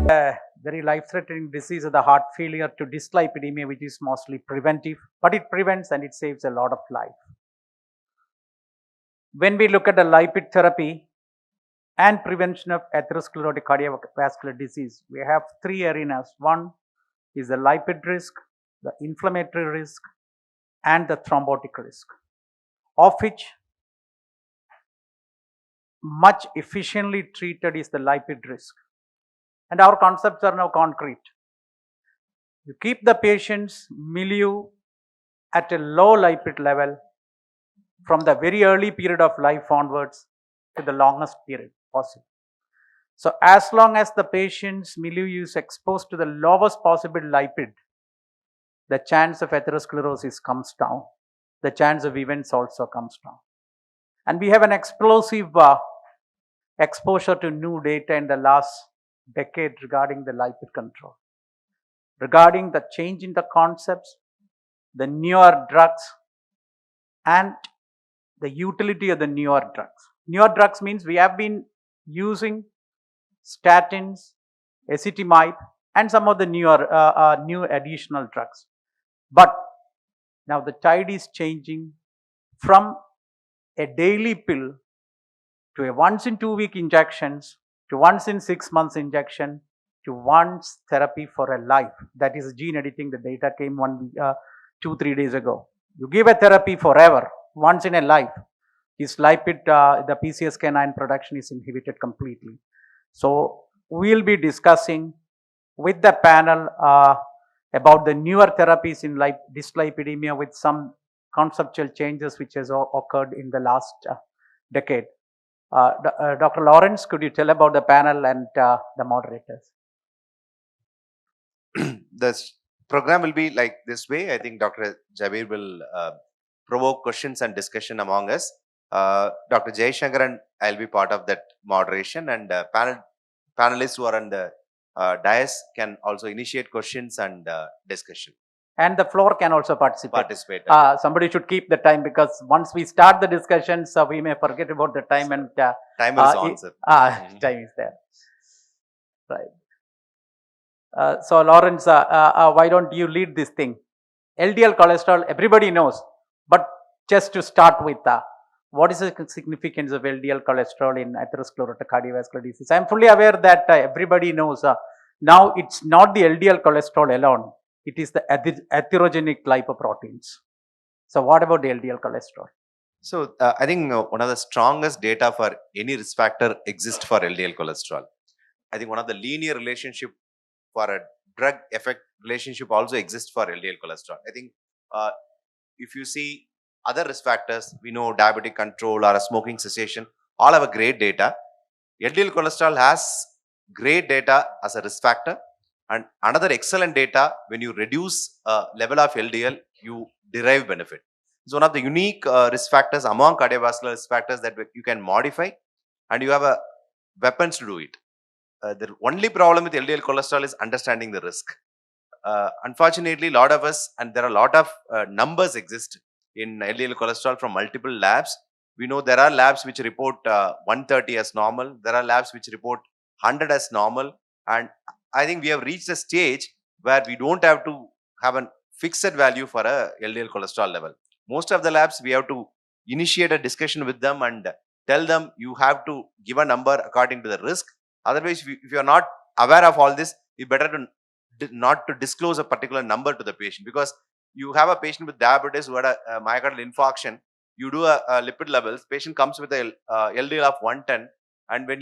A very life-threatening disease of the heart failure to dyslipidemia, which is mostly preventive, but it prevents and it saves a lot of life. When we look at the lipid therapy and prevention of atherosclerotic cardiovascular disease, we have three arenas. One is the lipid risk, the inflammatory risk, and the thrombotic risk, of which much efficiently treated is the lipid risk. And our concepts are now concrete. You keep the patient's milieu at a low lipid level from the very early period of life onwards to the longest period possible. So as long as the patient's milieu is exposed to the lowest possible lipid, the chance of atherosclerosis comes down. The chance of events also comes down. And we have an explosive exposure to new data in the last decade regarding the lipid control. Regarding the change in the concepts, the newer drugs, and the utility of the newer drugs. Newer drugs means we have been using statins, ezetimibe, and some of the newer new additional drugs. But now the tide is changing from a daily pill to a once in 2 week injections to once in 6 months injection to once therapy for a life. That is gene editing. The data came 2-3 days ago. You give a therapy forever, once in a life. His lipid, the PCSK9 production is inhibited completely. So we'll be discussing with the panel about the newer therapies in dyslipidemia with some conceptual changes which has occurred in the last decade. Dr. Lawrence, could you tell about the panel and the moderators? This program will be like this way. I think Dr. Jabir will provoke questions and discussion among us. Dr. Jaishankar and I'll be part of that moderation, and panelists who are on the dais can also initiate questions and discussion. And the floor can also participate. Somebody should keep the time, because once we start the discussions, we may forget about the time. And time is on, sir. Time is there. Right. So Lawrence, why don't you lead this thing? LDL cholesterol, everybody knows. But just to start with, what is the significance of LDL cholesterol in atherosclerotic cardiovascular disease? I am fully aware that everybody knows. Now it's not the LDL cholesterol alone. It is the atherogenic lipoproteins. So what about the LDL cholesterol? So I think one of the strongest data for any risk factor exists for LDL cholesterol. I think one of the linear relationship for a drug effect relationship also exists for LDL cholesterol. I think if you see other risk factors, we know diabetic control or a smoking cessation, all have a great data. LDL cholesterol has great data as a risk factor. And another excellent data, when you reduce level of LDL, you derive benefit. It's one of the unique risk factors among cardiovascular risk factors that you can modify, and you have weapons to do it. The only problem with LDL cholesterol is understanding the risk. Unfortunately, a lot of us, and there are a lot of numbers exist in LDL cholesterol from multiple labs. We know there are labs which report 130 as normal. There are labs which report 100 as normal. And I think we have reached a stage where we don't have to have a fixed value for a LDL cholesterol level. Most of the labs, we have to initiate a discussion with them and tell them you have to give a number according to the risk. Otherwise, if you are not aware of all this, it's better to not to disclose a particular number to the patient, because you have a patient with diabetes who had a myocardial infarction. You do a lipid levels. Patient comes with a LDL of 110, and when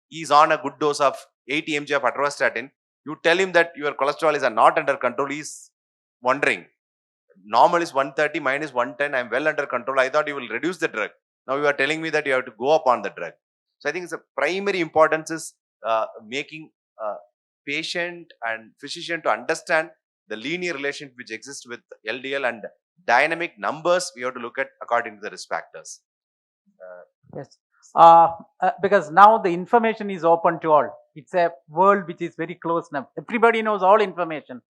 he's on a good dose of 80 mg of atorvastatin, you tell him that your cholesterol is not under control. He's wondering, normal is 130 minus 110. I'm well under control. I thought you will reduce the drug. Now you are telling me that you have to go up on the drug. So I think it's a primary importance is making patient and physician to understand the linear relationship which exists with LDL, and dynamic numbers we have to look at according to the risk factors. Yes. Because now the information is open to all. It's a world which is very close now. Everybody knows all information.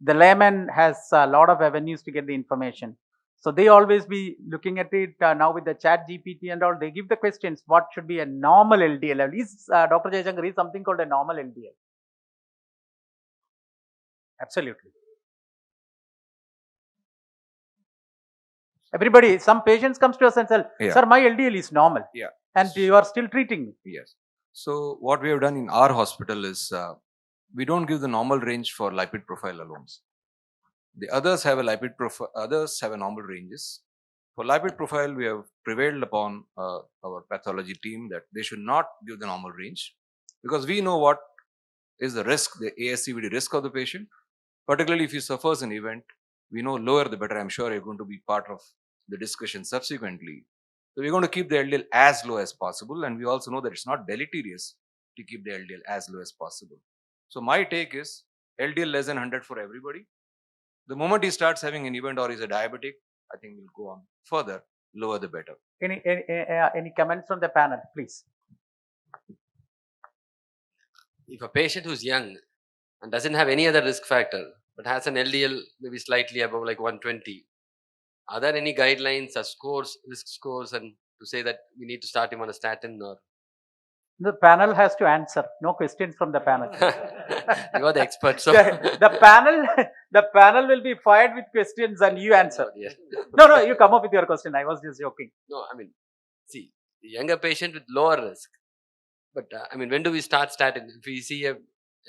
The layman has a lot of avenues to get the information. So they always be looking at it now with the chat GPT and all. They give the questions, what should be a normal LDL level? Dr. Jaishankar, is something called a normal LDL? Absolutely. Everybody, some patients comes to us and say, Yeah. sir, my LDL is normal. Yeah. And you are still treating me. Yes. So what we have done in our hospital is we don't give the normal range for lipid profile alone. The others have a lipid profile, others have a normal ranges. For lipid profile, we have prevailed upon our pathology team that they should not give the normal range because we know what is the risk, the ASCVD risk of the patient. Particularly if he suffers an event, we know lower the better. I'm sure you're going to be part of the discussion subsequently. So we're going to keep the LDL as low as possible, and we also know that it's not deleterious to keep the LDL as low as possible. So my take is LDL less than 100 for everybody. The moment he starts having an event or is a diabetic, I think we'll go on further, lower the better. Any comments from the panel, please? If a patient who's young and doesn't have any other risk factor but has an LDL maybe slightly above like 120, are there any guidelines or scores, risk scores, and to say that we need to start him on a statin or? The panel has to answer. No questions from the panel. You are the expert, so the panel will be fired with questions and you answer. Yeah. No, you come up with your question. I was just joking. No, I mean, see, the younger patient with lower risk. But I mean, when do we start statin? If we see a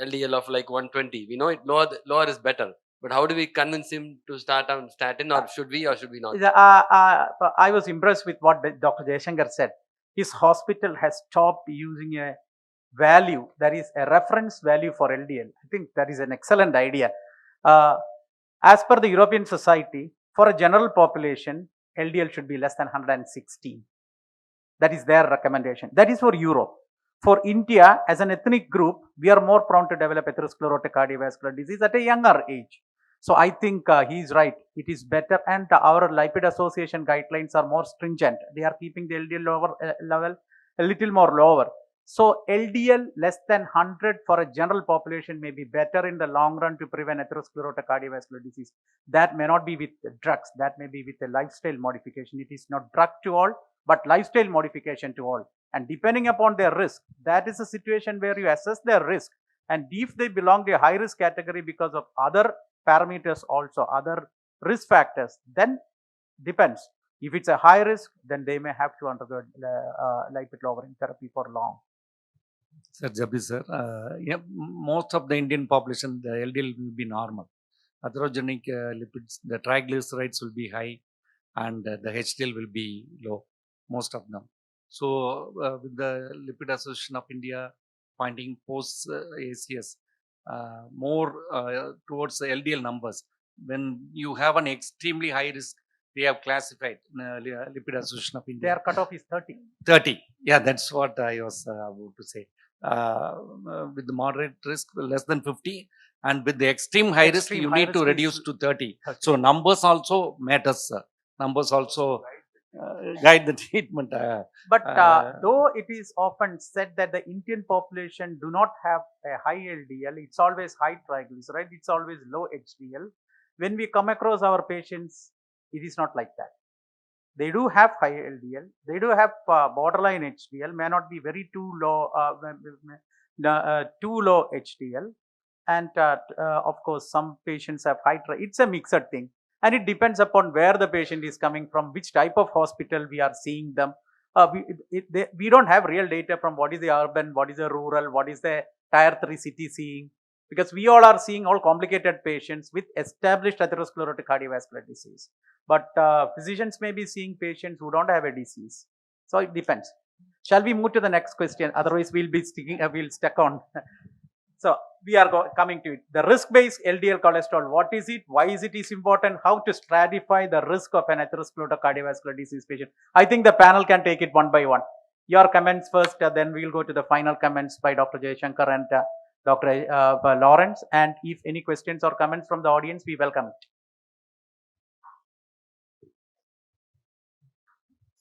LDL of like 120, we know it lower is better. But how do we convince him to start on statin, or should we not? I was impressed with what Dr. Jayashankar said. His hospital has stopped using a value, that is a reference value for LDL. I think that is an excellent idea. As per the European Society, for a general population, LDL should be less than 116. That is their recommendation. That is for Europe. For India, as an ethnic group, we are more prone to develop atherosclerotic cardiovascular disease at a younger age. So I think he is right. It is better, and our lipid association guidelines are more stringent. They are keeping the LDL level a little more lower. So LDL less than 100 for a general population may be better in the long run to prevent atherosclerotic cardiovascular disease. That may not be with drugs. That may be with a lifestyle modification. It is not drug to all, but lifestyle modification to all. And depending upon their risk, that is a situation where you assess their risk. And if they belong to a high risk category because of other parameters also, other risk factors, then depends. If it's a high risk, then they may have to undergo lipid lowering therapy for long. Sir, Jabir sir, yeah, most of the Indian population, the LDL will be normal. Atherogenic lipids, the triglycerides will be high, and the HDL will be low, most of them. So, with the Lipid Association of India pointing post ACS more towards the LDL numbers, when you have an extremely high risk, they have classified Lipid Association of India. Their cutoff is 30. 30. Yeah, that's what I was about to say. With the moderate risk, less than 50, and with the extreme high risk, you need to reduce to 30. So numbers also matters. Numbers also guide the treatment. But though it is often said that the Indian population do not have a high LDL, it's always high triglyceride, it's always low HDL. When we come across our patients, it is not like that. They do have high LDL, they do have borderline HDL, may not be very too low HDL, and of course some patients have high it's a mixed thing, and it depends upon where the patient is coming from, which type of hospital we are seeing them. We don't have real data from what is the urban, what is the rural, what is the tier 3 city seeing, because we all are seeing all complicated patients with established atherosclerotic cardiovascular disease. But physicians may be seeing patients who don't have a disease. So it depends. Shall we move to the next question? Otherwise, we'll be we'll stuck on. So we are coming to it. The risk-based LDL cholesterol. What is it? Why is it important? How to stratify the risk of an atherosclerotic cardiovascular disease patient? I think the panel can take it one by one. Your comments first, then we'll go to the final comments by Dr. Jayashankar and Dr. Lawrence. And if any questions or comments from the audience, we welcome it.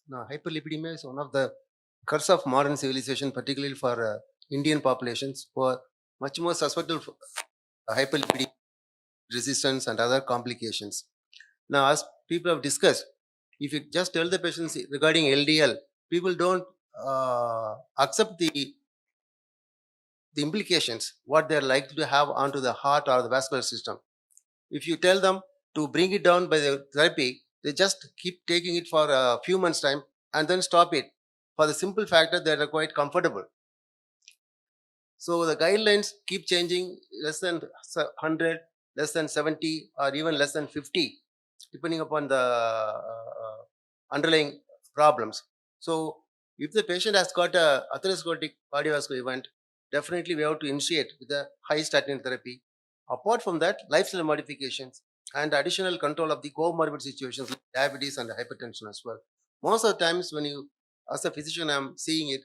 Now, hyperlipidemia is one of the curse of modern civilization, particularly for Indian populations who are much more susceptible to hyperlipidemia, resistance, and other complications. Now, as people have discussed, if you just tell the patients regarding LDL, people don't accept the the implications, what they're likely to have onto the heart or the vascular system. If you tell them to bring it down by the therapy, they just keep taking it for a few months' time and then stop it for the simple fact that they are quite comfortable. So the guidelines keep changing, less than 100, less than 70, or even less than 50, depending upon the underlying problems. So if the patient has got a atherosclerotic cardiovascular event, definitely we have to initiate with a high statin therapy. Apart from that, lifestyle modifications and additional control of the comorbid situations like diabetes and hypertension as well. Most of the times when you, as a physician, I'm seeing it,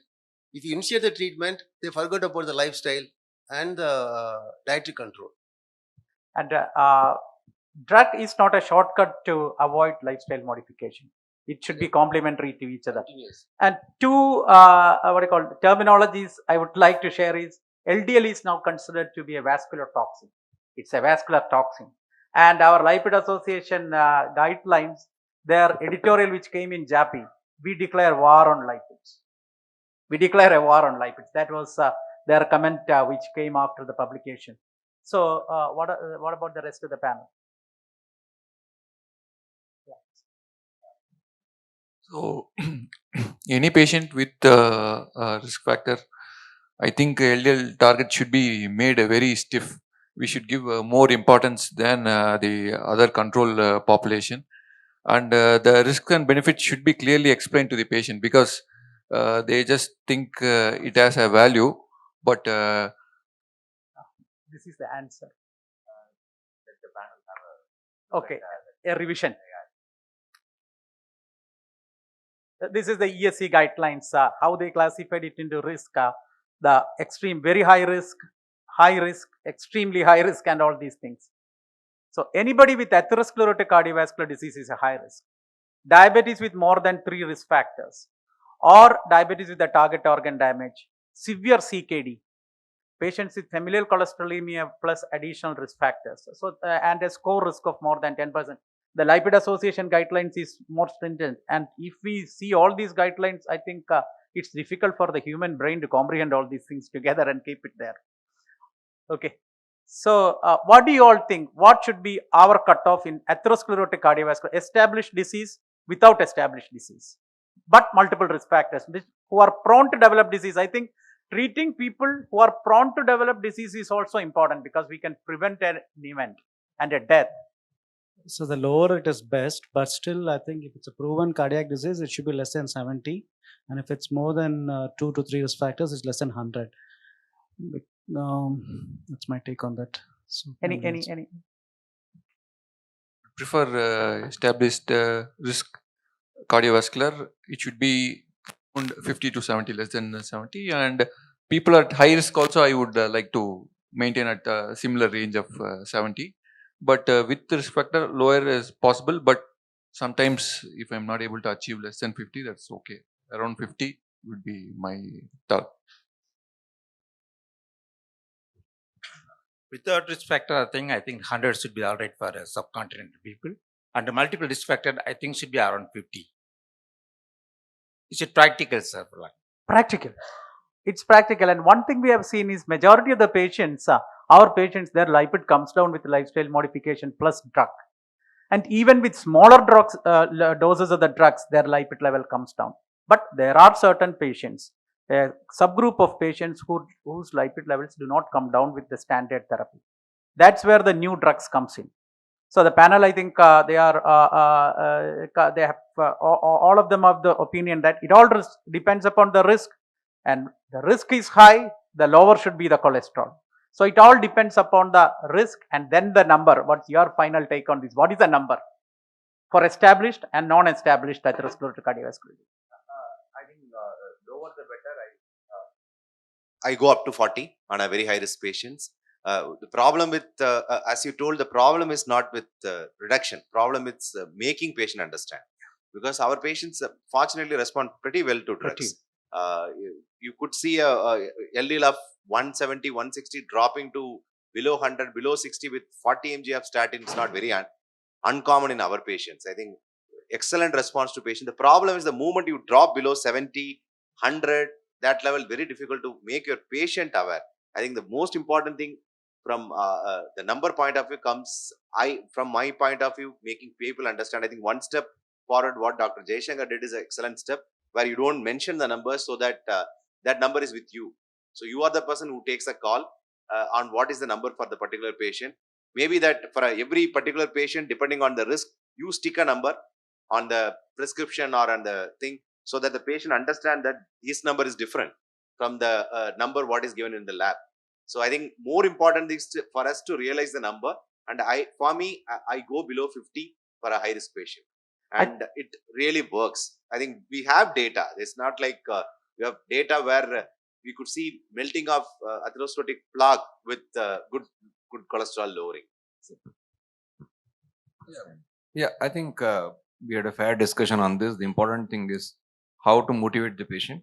if you initiate the treatment, they forget about the lifestyle and the dietary control. And drug is not a shortcut to avoid lifestyle modification. It should be complementary to each other. Yes. And two, terminologies I would like to share is LDL is now considered to be a vascular toxin. It's a vascular toxin. And our Lipid Association guidelines, their editorial which came in JAPI, we declare war on lipids. We declare a war on lipids. That was their comment which came after the publication. So what about the rest of the panel? So, any patient with risk factor, I think LDL target should be made very stiff. We should give more importance than the other control population, and the risk and benefits should be clearly explained to the patient, because they just think it has a value, but This is the answer. Okay, a revision. This is the ESC guidelines, how they classified it into risk, the extreme, very high risk, extremely high risk, and all these things. So anybody with atherosclerotic cardiovascular disease is a high risk. Diabetes with more than 3 risk factors, or diabetes with a target organ damage, severe CKD, patients with familial cholesterolemia plus additional risk factors. So and a score risk of more than 10%. The Lipid Association guidelines is more stringent, and if we see all these guidelines, I think it's difficult for the human brain to comprehend all these things together and keep it there. Okay. So what do you all think? What should be our cutoff in atherosclerotic cardiovascular? Established disease, without established disease, but multiple risk factors who are prone to develop disease. I think treating people who are prone to develop disease is also important, because we can prevent an event and a death. So the lower it is best, but still I think if it's a proven cardiac disease, it should be less than 70. And if it's more than 2 to 3 risk factors, it's less than 100. That's my take on that. So Any prefer established risk cardiovascular. It should be 50 to 70, less than 70, and people at high risk also I would like to maintain at a similar range of 70, but with the risk factor lower is possible, but sometimes if I'm not able to achieve less than 50, that's okay. Around 50 would be my target. Without risk factor, I think 100 should be all right for subcontinental people. And multiple risk factor, I think should be around 50. Is it practical, sir? Practical. It's practical. And one thing we have seen is majority of the patients, our patients, their lipid comes down with lifestyle modification plus drug. And even with smaller drugs, doses of the drugs, their lipid level comes down. But there are certain patients, a subgroup of patients whose lipid levels do not come down with the standard therapy. That's where the new drugs comes in. So the panel, I think they have all of them of the opinion that it all depends upon the risk, and the risk is high, the lower should be the cholesterol. So it all depends upon the risk and then the number. What's your final take on this? What is the number for established and non-established atherosclerotic cardiovascular disease? I think lower the better. I go up to 40 on a very high risk patients. The problem with, as you told, the problem is not with reduction. Problem is making patient understand, because our patients fortunately respond pretty well to drugs. You could see a LDL of 170, 160 dropping to below 100, below 60 with 40 mg of statin. It's not very uncommon in our patients. I think excellent response to patient. The problem is the moment you drop below 70, 100, that level, very difficult to make your patient aware. I think the most important thing from the number point of view comes, from my point of view, making people understand. I think one step forward, what Dr. Jaishankar did is an excellent step, where you don't mention the numbers so that that number is with you. So you are the person who takes a call on what is the number for the particular patient. Maybe that for every particular patient, depending on the risk, you stick a number on the prescription or on the thing, so that the patient understand that his number is different from the number what is given in the lab. So I think more important is for us to realize the number. And for me, I go below 50 for a high risk patient, and it really works. I think we have data. It's not like we have data where we could see melting of atherosclerotic plaque with good cholesterol lowering. Yeah, I think we had a fair discussion on this. The important thing is how to motivate the patient.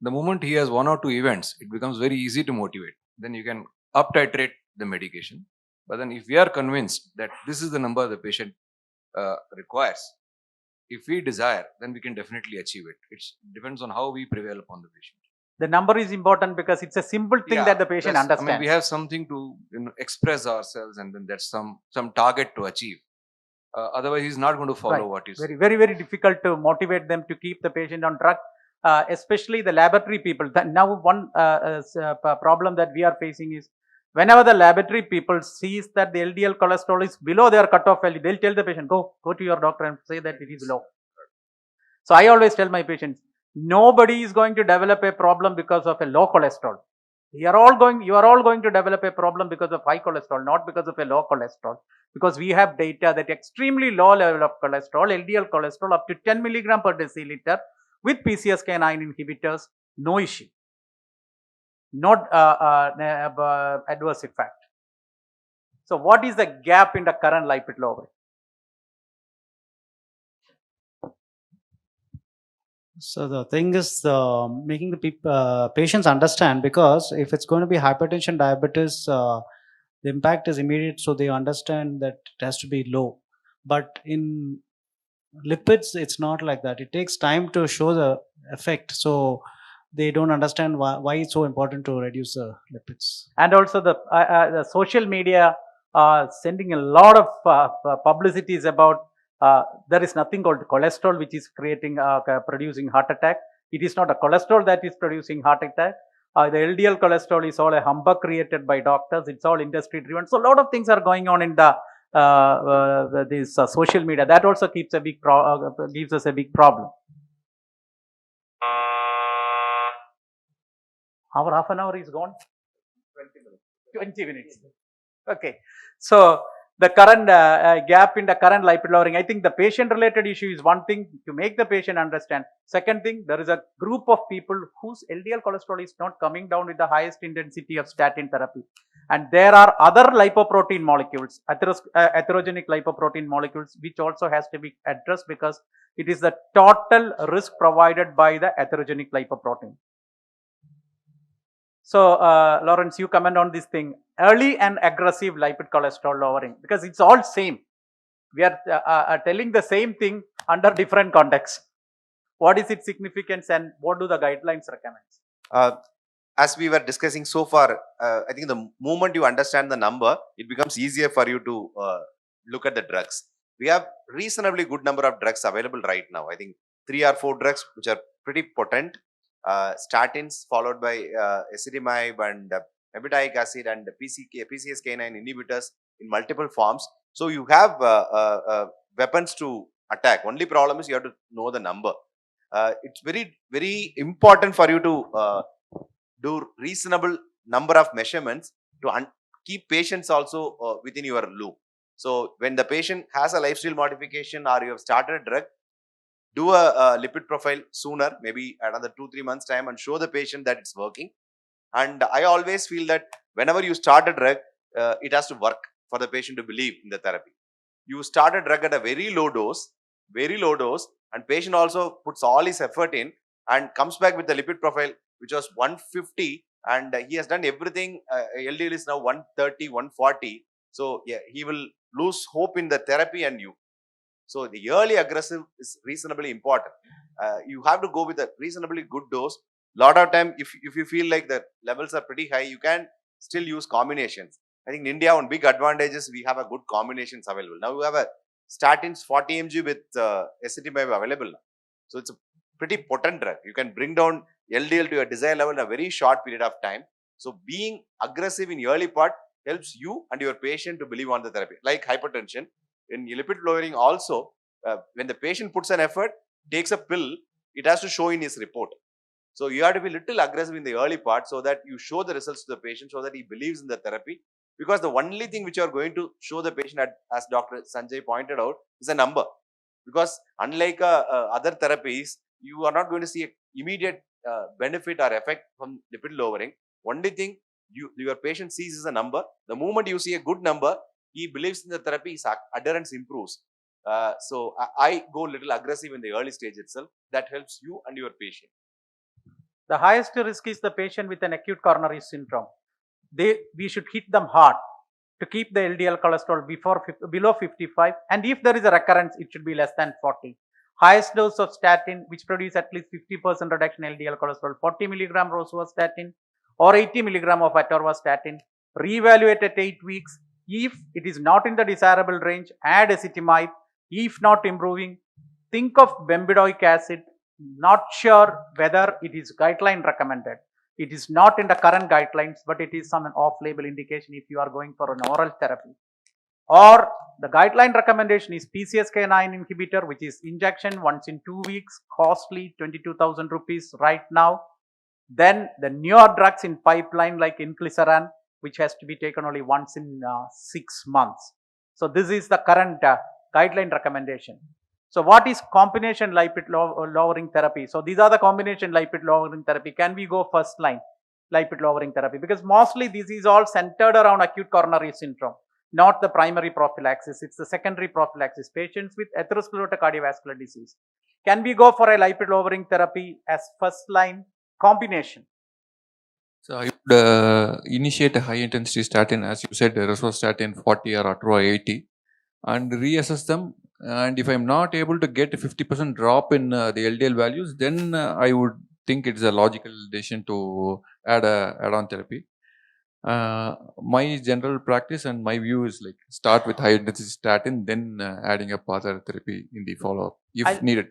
The moment he has 1 or 2 events, it becomes very easy to motivate. Then you can up titrate the medication. But then if we are convinced that this is the number the patient requires, if we desire, then we can definitely achieve it. It depends on how we prevail upon the patient. The number is important because it's a simple thing that the patient understands. I mean, we have something to express ourselves, and then that's some target to achieve. Otherwise, he's not going to follow what you say. Very, very difficult to motivate them to keep the patient on drug, especially the laboratory people. Now, one problem that we are facing is whenever the laboratory people sees that the LDL cholesterol is below their cutoff value, they'll tell the patient, go to your doctor and say that it is low. So I always tell my patients, nobody is going to develop a problem because of a low cholesterol. You are all going to develop a problem because of high cholesterol, not because of a low cholesterol. Because we have data that extremely low level of cholesterol, LDL cholesterol up to 10 milligram per deciliter with PCSK9 inhibitors, no issue. Not adverse effect. So what is the gap in the current lipid lowering? So the thing is making the patients understand, because if it's going to be hypertension, diabetes, the impact is immediate, so they understand that it has to be low. But in lipids, it's not like that. It takes time to show the effect. So they don't understand why it's so important to reduce the lipids. And also the social media sending a lot of publicities about there is nothing called cholesterol which is producing heart attack. It is not a cholesterol that is producing heart attack. The LDL cholesterol is all a humbug created by doctors. It's all industry driven. So a lot of things are going on in this social media. That also keeps gives us a big problem. Our half an hour is gone. 20 minutes. Okay. So the current gap in the current lipid lowering, I think the patient related issue is one thing to make the patient understand. Second thing, there is a group of people whose LDL cholesterol is not coming down with the highest intensity of statin therapy. And there are other lipoprotein molecules, atherogenic lipoprotein molecules, which also has to be addressed because it is the total risk provided by the atherogenic lipoprotein. So, Lawrence, you comment on this thing, early and aggressive lipid cholesterol lowering, because it's all same. We are telling the same thing under different contexts. What is its significance and what do the guidelines recommend? As we were discussing so far, I think the moment you understand the number, it becomes easier for you to look at the drugs. We have reasonably good number of drugs available right now. I think 3 or 4 drugs which are pretty potent. Statins followed by ezetimibe and bempedoic acid and PCSK9 inhibitors in multiple forms. So you have weapons to attack. Only problem is you have to know the number. It's very, very important for you to do reasonable number of measurements to keep patients also within your loop. So when the patient has a lifestyle modification or you have started a drug, do a lipid profile sooner, maybe another 2-3 months time, and show the patient that it's working. And I always feel that whenever you start a drug, it has to work for the patient to believe in the therapy. You start a drug at a very low dose, and patient also puts all his effort in and comes back with the lipid profile which was 150, and he has done everything. LDL is now 130, 140. So yeah, he will lose hope in the therapy and you. So the early aggressive is reasonably important. You have to go with a reasonably good dose, lot of time, if you feel like the levels are pretty high, you can still use combinations. I think in India, one big advantage is we have a good combinations available. Now you have a statins 40 mg with ezetimibe available now. So it's a pretty potent drug. You can bring down LDL to your desired level in a very short period of time. So being aggressive in early part helps you and your patient to believe on the therapy. Like hypertension, in lipid lowering also, when the patient puts an effort, takes a pill, it has to show in his report. So you have to be little aggressive in the early part so that you show the results to the patient so that he believes in the therapy. Because the only thing which you are going to show the patient, as Dr. Sanjay pointed out, is a number. Because unlike other therapies, you are not going to see an immediate benefit or effect from lipid lowering. Only thing your patient sees is a number. The moment you see a good number, he believes in the therapy, his adherence improves. So I go a little aggressive in the early stage itself. That helps you and your patient. The highest risk is the patient with an acute coronary syndrome. We should hit them hard to keep the LDL cholesterol below 55, and if there is a recurrence, it should be less than 40. Highest dose of statin, which produce at least 50% reduction in LDL cholesterol, 40 milligram rosuvastatin or 80 milligram of atorvastatin. Reevaluate at 8 weeks. If it is not in the desirable range, add ezetimibe. If not improving, think of bempedoic acid. Not sure whether it is guideline recommended. It is not in the current guidelines, but it is some off-label indication if you are going for an oral therapy. Or the guideline recommendation is PCSK9 inhibitor, which is injection once in 2 weeks, costly 22,000 rupees right now. Then the newer drugs in pipeline like inclisiran, which has to be taken only once in 6 months. So this is the current guideline recommendation. So what is combination lipid lowering therapy? So these are the combination lipid lowering therapy. Can we go first line lipid lowering therapy? Because mostly this is all centered around acute coronary syndrome, not the primary prophylaxis. It's the secondary prophylaxis, patients with atherosclerotic cardiovascular disease. Can we go for a lipid lowering therapy as first line combination? So I would initiate a high intensity statin, as you said, rosuvastatin 40 or atro 80, and reassess them. And if I'm not able to get a 50% drop in the LDL values, then I would think it's a logical decision to add on therapy. My general practice and my view is like start with high intensity statin, then adding up other therapy in the follow-up if needed.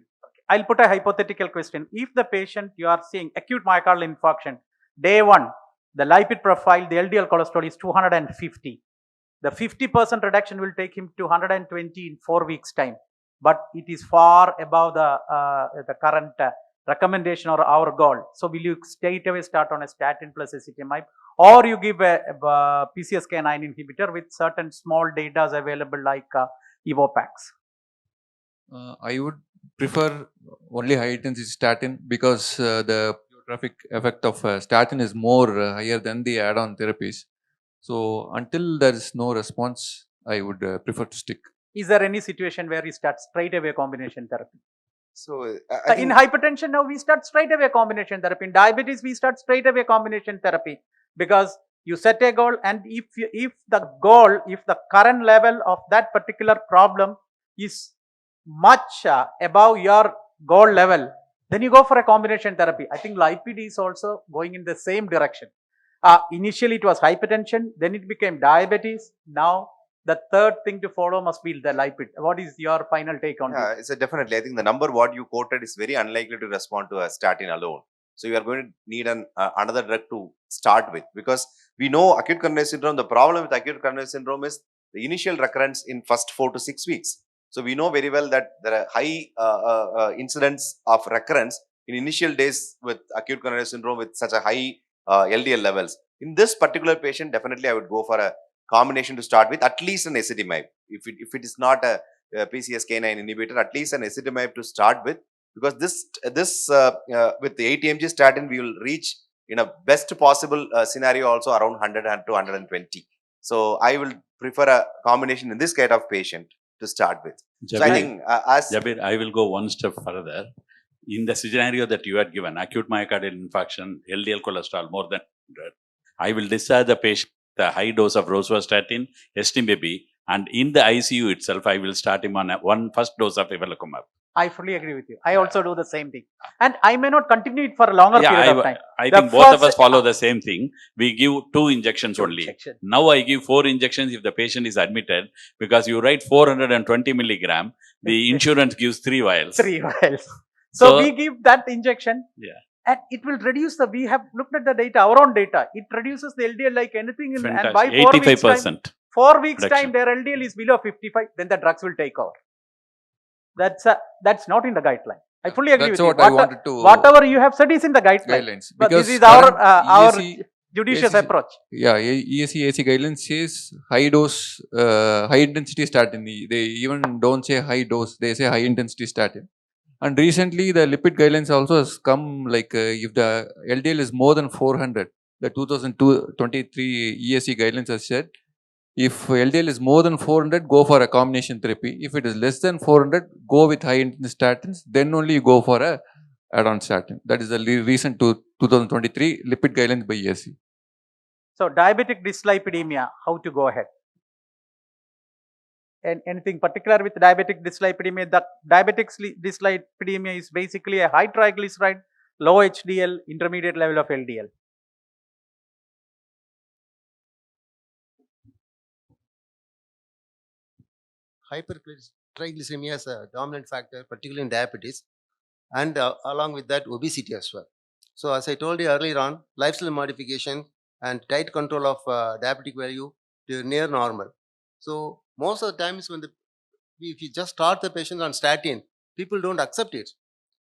I'll put a hypothetical question. If the patient you are seeing acute myocardial infarction, day 1, the lipid profile, the LDL cholesterol is 250. The 50% reduction will take him to 120 in 4 weeks' time. But it is far above the current recommendation or our goal. So will you straight away start on a statin plus ezetimibe, or you give a PCSK9 inhibitor with certain small data available like Evopax? I would prefer only high intensity statin because the pleiotropic effect of statin is more higher than the add-on therapies. So until there is no response, I would prefer to stick. Is there any situation where we start straight away combination therapy? So in hypertension now we start straight away combination therapy. In diabetes we start straight away combination therapy, because you set a goal, and if the current level of that particular problem is much above your goal level, then you go for a combination therapy. I think lipid is also going in the same direction. Initially it was hypertension, then it became diabetes. Now the third thing to follow must be the lipid. What is your final take on this? It's definitely. I think the number what you quoted is very unlikely to respond to a statin alone. So you are going to need another drug to start with, because we know acute coronary syndrome. The problem with acute coronary syndrome is the initial recurrence in first 4 to 6 weeks. So we know very well that there are high incidence of recurrence in initial days with acute coronary syndrome with such a high LDL levels. In this particular patient, definitely I would go for a combination to start with, at least an ezetimibe. If it is not a PCSK9 inhibitor, at least an ezetimibe to start with, because this with the 80 mg statin, we will reach in a best possible scenario also around 100 to 120. So I will prefer a combination in this kind of patient to start with. Jabir, so I think Jabir, I will go one step further. In the scenario that you had given, acute myocardial infarction, LDL cholesterol more than 100, I will discharge the patient the high dose of rosuvastatin, ezetimibe, and in the ICU itself, I will start him on one first dose of evolocumab. I fully agree with you. I also do the same thing. And I may not continue it for a longer Yeah, period of time. I The think both of first- us follow the same thing. We give 2 injections only. Injection. Now I give 4 injections if the patient is admitted, because you write 420 milligram, the insurance gives 3 vials. 3 vials. So we give that injection. Yeah. And it will reduce we have looked at the data, our own data. It reduces the LDL like anything. And by 4 weeks time, 85%. 4 weeks reduction. time, their LDL is below 55, then the drugs will take over. That's not in the guideline. I fully agree That's with what you. I wanted to Whatever you have said is in the guidelines. But this because is our current judicious ESC approach. Yeah, ESC AC guidelines says high dose, high intensity statin. They even don't say high dose; they say high intensity statin. And recently, the lipid guidelines also has come like if the LDL is more than 400, the 2023 ESC guidelines has said if LDL is more than 400, go for a combination therapy. If it is less than 400, go with high intensity statins. Then only you go for a add-on statin. That is the recent 2023 lipid guidelines by ESC. So diabetic dyslipidemia, how to go ahead? And anything particular with diabetic dyslipidemia? The diabetic dyslipidemia is basically a high triglyceride, low HDL, intermediate level of LDL. Hypertriglyceridemia is a dominant factor, particularly in diabetes, and along with that, obesity as well. So, as I told you earlier on, lifestyle modification and diet control of diabetic value to near normal. So, most of the times when if you just start the patient on statin, people don't accept it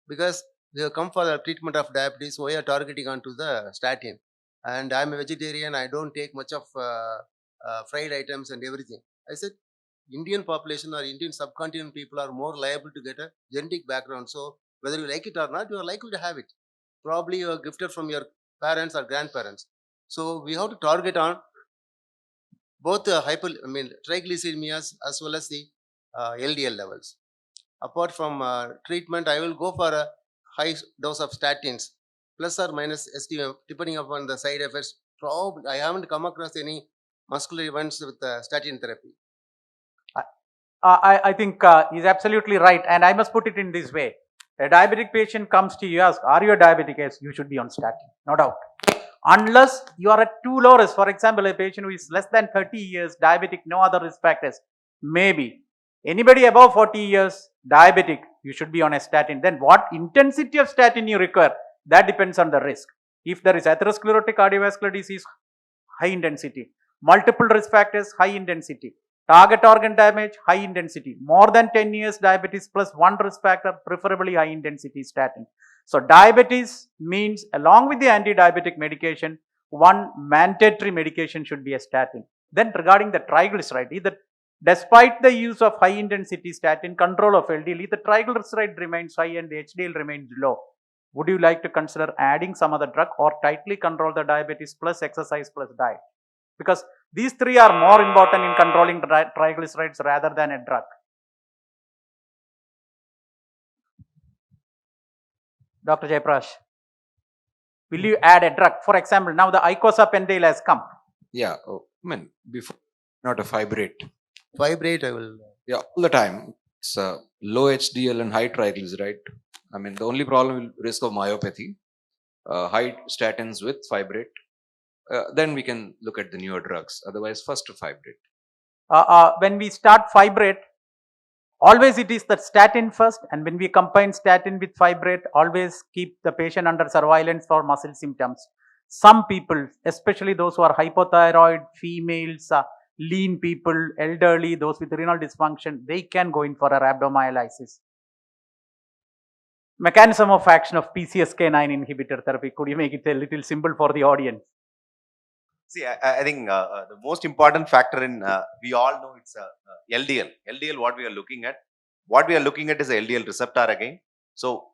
because they have come for the treatment of diabetes. We are targeting onto the statin, and I'm a vegetarian. I don't take much of fried items and everything. I said, Indian population or Indian subcontinent people are more liable to get a genetic background. So whether you like it or not, you are likely to have it. Probably you are gifted from your parents or grandparents. So we have to target on both the triglyceremias as well as the LDL levels. Apart from treatment, I will go for a high dose of statins, plus or minus STM, depending upon the side effects. Probably I haven't come across any muscular events with statin therapy. I think he's absolutely right, and I must put it in this way. A diabetic patient comes to you, ask, are you a diabetic? Yes, you should be on statin, no doubt. Unless you are at too low risk, for example, a patient who is less than 30 years, diabetic, no other risk factors, maybe. Anybody above 40 years, diabetic, you should be on a statin. Then what intensity of statin you require, that depends on the risk. If there is atherosclerotic cardiovascular disease, high intensity. Multiple risk factors, high intensity. Target organ damage, high intensity. More than 10 years diabetes plus one risk factor, preferably high intensity statin. So diabetes means along with the anti-diabetic medication, one mandatory medication should be a statin. Then regarding the triglyceride, despite the use of high intensity statin, control of LDL, the triglyceride remains high and the HDL remains low. Would you like to consider adding some other drug or tightly control the diabetes plus exercise plus diet? Because these three are more important in controlling triglycerides rather than a drug. Dr. Jayaprakash, will you add a drug? For example, now the icosapendale has come. Yeah, before, not a fibrate. Fibrate, I will. Yeah, all the time. It's low HDL and high triglyceride. The only problem is risk of myopathy. High statins with fibrate. Then we can look at the newer drugs. Otherwise, first to fibrate. When we start fibrate, always it is the statin first, and when we combine statin with fibrate, always keep the patient under surveillance for muscle symptoms. Some people, especially those who are hypothyroid, females, lean people, elderly, those with renal dysfunction, they can go in for a rhabdomyolysis. Mechanism of action of PCSK9 inhibitor therapy. Could you make it a little simple for the audience? See, I think the most important factor in, we all know it's LDL. LDL, what we are looking at. What we are looking at is the LDL receptor again. So,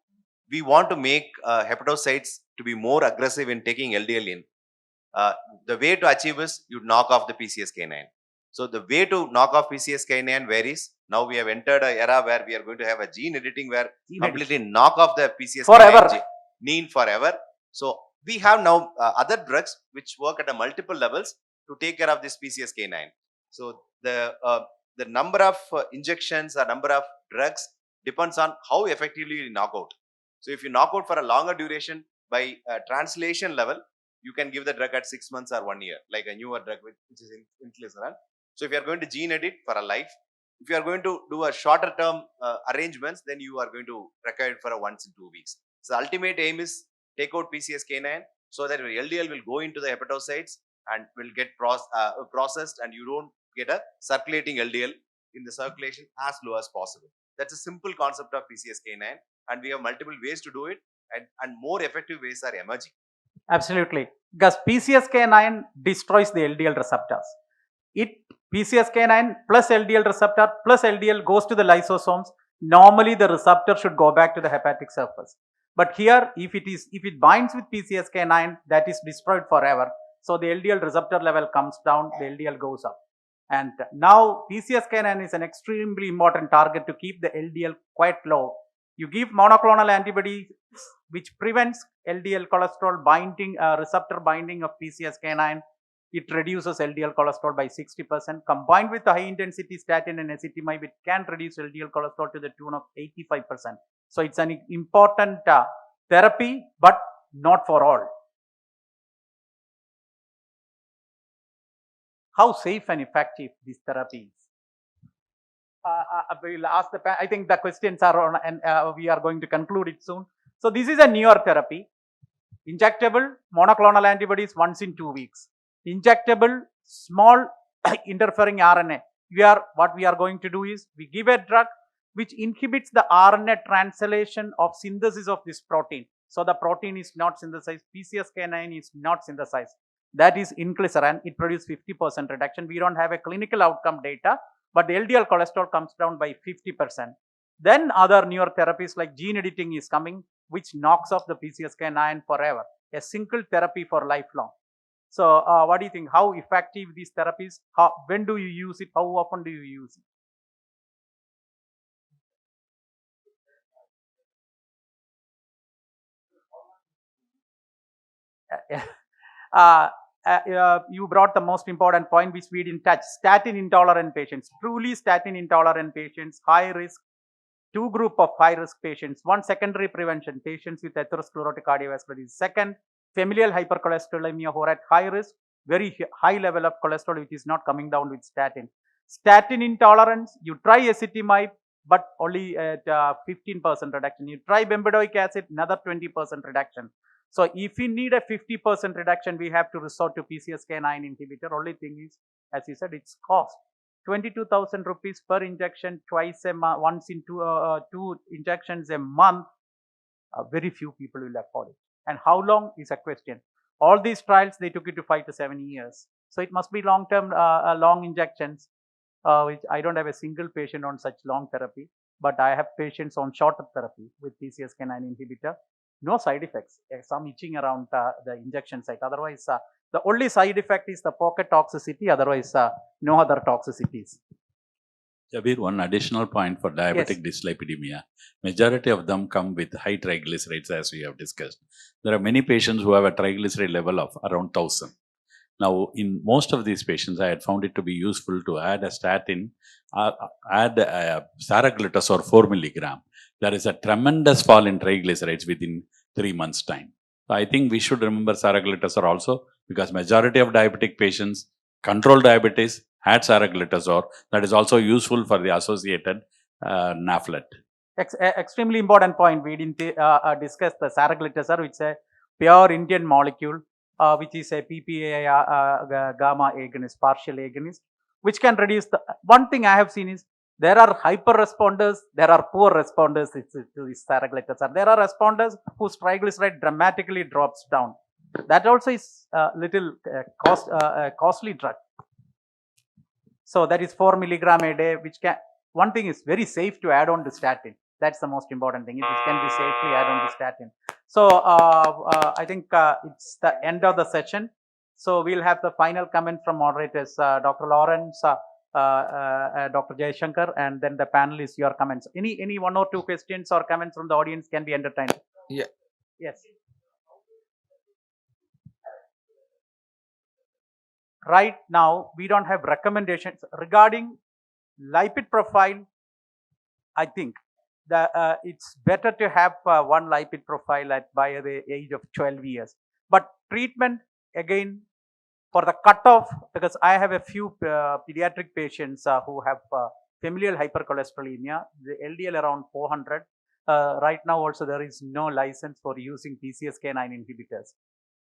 we want to make hepatocytes to be more aggressive in taking LDL in. The way to achieve is you knock off the PCSK9. So, the way to knock off PCSK9 varies. Now, we have entered an era where we are going to have a gene editing where completely knock off the PCSK9 gene forever. So, we have now other drugs which work at a multiple levels to take care of this PCSK9. So the number of injections or number of drugs depends on how effectively you knock out. So if you knock out for a longer duration by translation level, you can give the drug at 6 months or 1 year, like a newer drug which is inclisiran. So if you are going to gene edit for a life, if you are going to do a shorter term arrangements, then you are going to require it for a once in 2 weeks. So ultimate aim is take out PCSK9 so that your LDL will go into the hepatocytes and will get processed, and you don't get a circulating LDL in the circulation as low as possible. That's a simple concept of PCSK9, and we have multiple ways to do it, and more effective ways are emerging. Absolutely, because PCSK9 destroys the LDL receptors. PCSK9 plus LDL receptor plus LDL goes to the lysosomes. Normally, the receptor should go back to the hepatic surface. But here, if it binds with PCSK9, that is destroyed forever. So the LDL receptor level comes down, the LDL goes up. And now PCSK9 is an extremely important target to keep the LDL quite low. You give monoclonal antibody which prevents LDL cholesterol binding, receptor binding of PCSK9. It reduces LDL cholesterol by 60%. Combined with the high intensity statin and ezetimibe, it can reduce LDL cholesterol to the tune of 85%. So it's an important therapy, but not for all. How safe and effective this therapy is? We'll ask I think the questions are on, and we are going to conclude it soon. So this is a newer therapy. Injectable monoclonal antibodies once in 2 weeks. Injectable small interfering RNA. What we are going to do is we give a drug which inhibits the RNA translation of synthesis of this protein. So the protein is not synthesized. PCSK9 is not synthesized. That is inclisiran. It produces 50% reduction. We don't have a clinical outcome data, but the LDL cholesterol comes down by 50%. Then other newer therapies like gene editing is coming, which knocks off the PCSK9 forever. A single therapy for lifelong. So what do you think? How effective these therapies? When do you use it? How often do you use it? You brought the most important point which we didn't touch. Statin intolerant patients. Truly statin intolerant patients, high risk. Two group of high risk patients. One, secondary prevention, patients with atherosclerotic cardiovascular disease. Second, familial hypercholesterolemia who are at high risk, very high level of cholesterol which is not coming down with statin. Statin intolerance, you try ezetimibe, but only at 15% reduction. You try bempedoic acid, another 20% reduction. So if we need a 50% reduction, we have to resort to PCSK9 inhibitor. Only thing is, as you said, it's cost. 22,000 rupees per injection, twice a month, once in two injections a month. Very few people will afford it. And how long is a question. All these trials, they took it to 5 to 7 years. So it must be long-term, long injections, which I don't have a single patient on such long therapy, but I have patients on shorter therapy with PCSK9 inhibitor. No side effects, some itching around the injection site. Otherwise, the only side effect is the pocket toxicity. Otherwise, no other toxicities. Jabir, one additional point for diabetic dyslipidemia. Majority of them come with high triglycerides, as we have discussed. There are many patients who have a triglyceride level of around 1000. Now, in most of these patients, I had found it to be useful to add a statin, add saraglitazole 4 milligram. There is a tremendous fall in triglycerides within 3 months' time. So I think we should remember saraglitazole also, because majority of diabetic patients control diabetes, had saraglitazole. That is also useful for the associated NAFLET. Extremely important point. We didn't discuss the saraglitazole, which is a pure Indian molecule, which is a PPA gamma agonist, partial agonist, which can reduce the. One thing I have seen is there are hyper responders, there are poor responders to this saraglitazole. There are responders whose triglyceride dramatically drops down. That also is a little costly drug. So that is 4 milligram a day, which can. One thing is very safe to add on to statin. That's the most important thing. It can be safely add on to statin. So I think it's the end of the session. So we'll have the final comment from moderators, Dr. Lawrence, Dr. Jayashankar, and then the panelists, your comments. Any one or two questions or comments from the audience can be entertained. Yeah. Yes. Right now, we don't have recommendations regarding lipid profile. I think it's better to have one lipid profile by the age of 12 years. But treatment, again, for the cutoff, because I have a few pediatric patients who have familial hypercholesterolemia, the LDL around 400. Right now also there is no license for using PCSK9 inhibitors.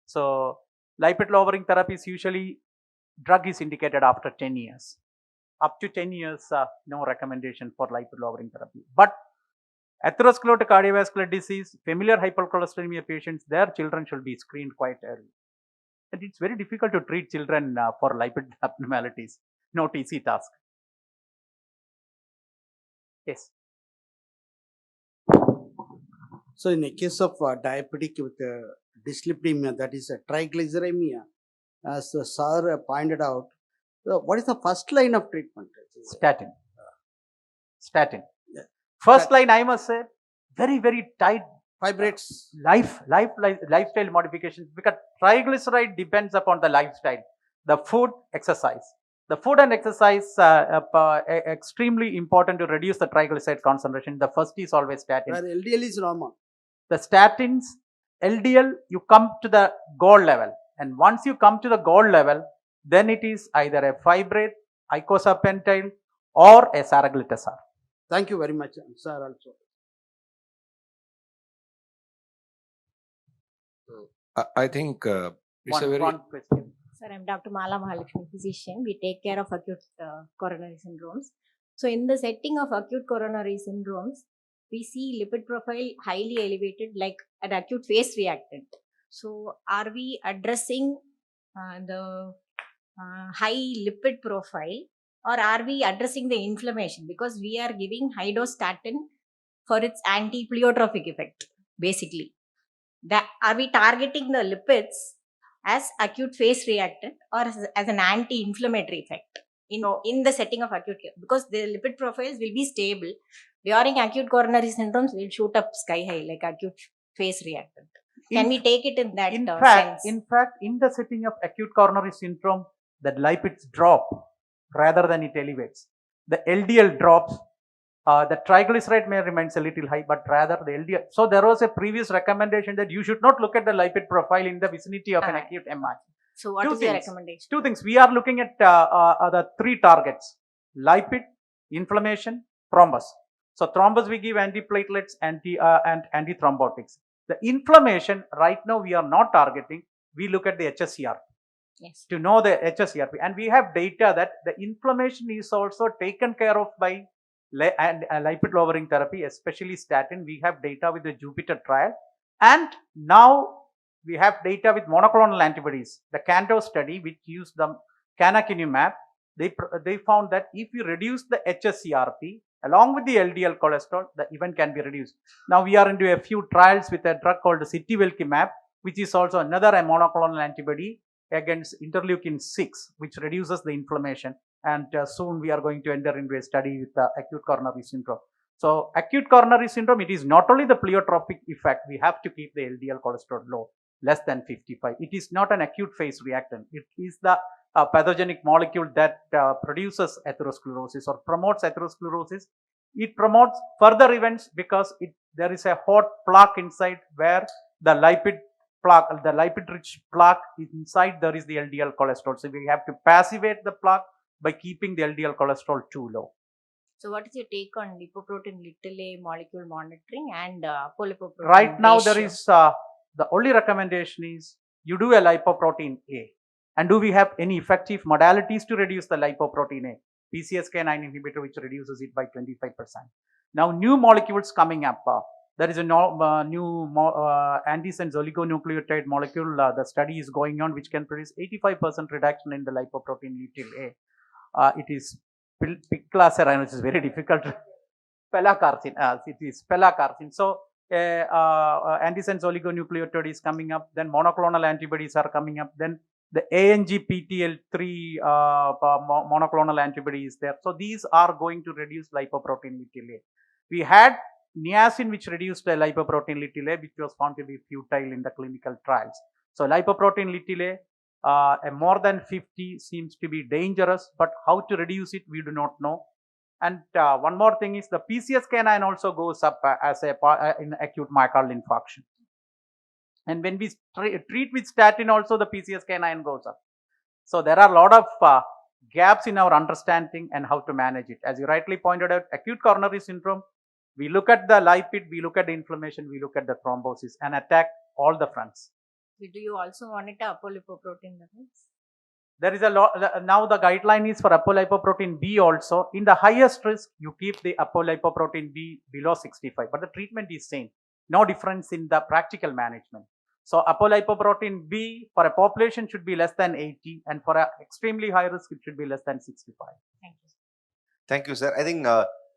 So lipid lowering therapy is usually, drug is indicated after 10 years. Up to 10 years, no recommendation for lipid lowering therapy. But atherosclerotic cardiovascular disease, familiar hypercholesterolemia patients, their children should be screened quite early. And it's very difficult to treat children for lipid abnormalities. Not easy task. Yes. So in a case of diabetic with dyslipidemia, that is a triglyceridemia, as the sir pointed out, what is the first line of treatment? Statin. Statin. Yeah. First line, I must say, very, very tight Fibrates. lifestyle modifications, because triglyceride depends upon the lifestyle, the food, exercise. The food and exercise extremely important to reduce the triglyceride concentration. The first is always statin. Where LDL is normal. The statins, LDL, you come to the goal level, and once you come to the goal level, then it is either a fibrate, icosapentine, or a saraglitazar. Thank you very much, sir. Also, I think it's a very One question. Sir, I'm Dr. Mala Mahalakshmi, physician. We take care of acute coronary syndromes. So, in the setting of acute coronary syndromes, we see lipid profile highly elevated, like an acute phase reactant. So, are we addressing the high lipid profile, or are we addressing the inflammation? Because we are giving high dose statin for its anti-pleiotropic effect, basically. That are we targeting the lipids as acute phase reactant or as an anti-inflammatory effect in the setting of acute care? Because the lipid profiles will be stable. During acute coronary syndromes, will shoot up sky high like acute phase reactant. Can we take it in that sense? In fact, in the setting of acute coronary syndrome, the lipids drop rather than it elevates. The LDL drops. The triglyceride may remains a little high, but rather the LDL. So there was a previous recommendation that you should not look at the lipid profile in the vicinity of an acute MI. So what is your recommendation? Two things. We are looking at the three targets: lipid, inflammation, thrombus. So thrombus we give antiplatelets, and antithrombotics. The inflammation right now we are not targeting. We look at the HSCRP. Yes. To know the HSCRP, and we have data that the inflammation is also taken care of by lipid lowering therapy, especially statin. We have data with the Jupiter trial, and now we have data with monoclonal antibodies. The Canto study, which used the canakinumab, they found that if you reduce the HSCRP along with the LDL cholesterol, the event can be reduced. Now we are into a few trials with a drug called sitivelcimab, which is also another monoclonal antibody against interleukin 6, which reduces the inflammation. And soon we are going to enter into a study with acute coronary syndrome. So acute coronary syndrome, it is not only the pleiotropic effect, we have to keep the LDL cholesterol low, less than 55. It is not an acute phase reactant. It is the pathogenic molecule that produces atherosclerosis or promotes atherosclerosis. It promotes further events because there is a hot plaque inside where the lipid rich plaque inside, there is the LDL cholesterol. So we have to passivate the plaque by keeping the LDL cholesterol too low. So what is your take on lipoprotein little a molecule monitoring and apolipoprotein Right now ratio? there is the only recommendation is you do a lipoprotein A. And do we have any effective modalities to reduce the lipoprotein A? PCSK9 inhibitor, which reduces it by 25%. Now new molecules coming up. There is a new antisense oligonucleotide molecule. The study is going on, which can produce 85% reduction in the lipoprotein little a. It is piclacerin, which is very difficult. Pelacarsin. It is pelacarsin. So antisense oligonucleotide is coming up. Then monoclonal antibodies are coming up. Then the ANGPTL3 monoclonal antibody is there. So these are going to reduce lipoprotein little a. We had niacin, which reduced the lipoprotein little a, which was found to be futile in the clinical trials. So lipoprotein little a more than 50 seems to be dangerous, but how to reduce it, we do not know. And one more thing is the PCSK9 also goes up as a in acute myocardial infarction. And when we treat with statin also, the PCSK9 goes up. So there are a lot of gaps in our understanding and how to manage it. As you rightly pointed out, acute coronary syndrome, we look at the lipid, we look at the inflammation, we look at the thrombosis and attack all the fronts. Do you also monitor apolipoprotein levels? There is a lot, now the guideline is for apolipoprotein B also. In the highest risk, you keep the apolipoprotein B below 65, but the treatment is same. No difference in the practical management. So apolipoprotein B for a population should be less than 80, and for an extremely high risk, it should be less than 65. Thank you. Thank you, sir. I think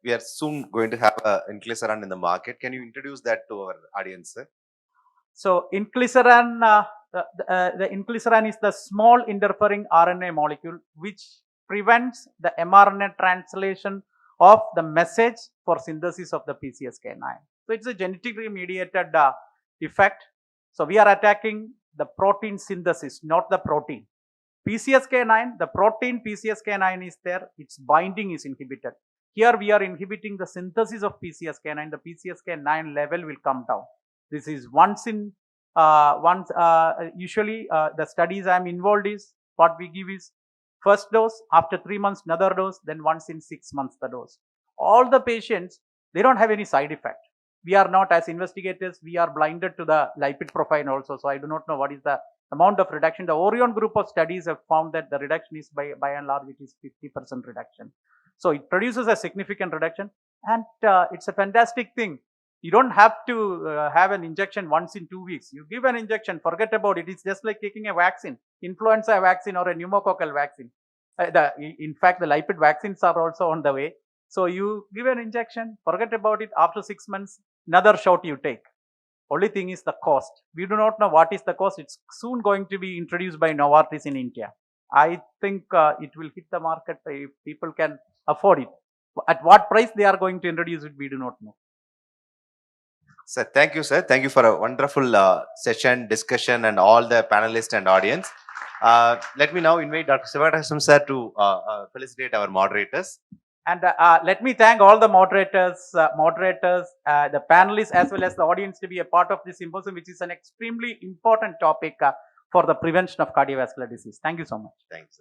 we are soon going to have inclisiran in the market. Can you introduce that to our audience, sir? So inclisiran, the inclisiran is the small interfering RNA molecule which prevents the mRNA translation of the message for synthesis of the PCSK9. So it's a genetically mediated effect. So we are attacking the protein synthesis, not the protein. PCSK9, the protein PCSK9 is there, its binding is inhibited. Here we are inhibiting the synthesis of PCSK9, the PCSK9 level will come down. This is usually the studies I am involved is, what we give is first dose, after 3 months another dose, then once in 6 months the dose. All the patients, they don't have any side effect. We are not, as investigators, we are blinded to the lipid profile also, so I do not know what is the amount of reduction. The Orion group of studies have found that the reduction is by and large it is 50% reduction. So it produces a significant reduction, and it's a fantastic thing. You don't have to have an injection once in 2 weeks. You give an injection, forget about it. It's just like taking a vaccine, influenza vaccine or a pneumococcal vaccine. In fact, the lipid vaccines are also on the way. So you give an injection, forget about it. After 6 months, another shot you take. Only thing is the cost. We do not know what is the cost. It's soon going to be introduced by Novartis in India. I think it will hit the market if people can afford it. At what price they are going to introduce it, we do not know. Sir, thank you, sir. Thank you for a wonderful session, discussion, and all the panelists and audience. Let me now invite Dr. Sivatasam sir to felicitate our moderators. And let me thank all the moderators, the panelists, as well as the audience to be a part of this symposium, which is an extremely important topic for the prevention of cardiovascular disease. Thank you so much. Thanks.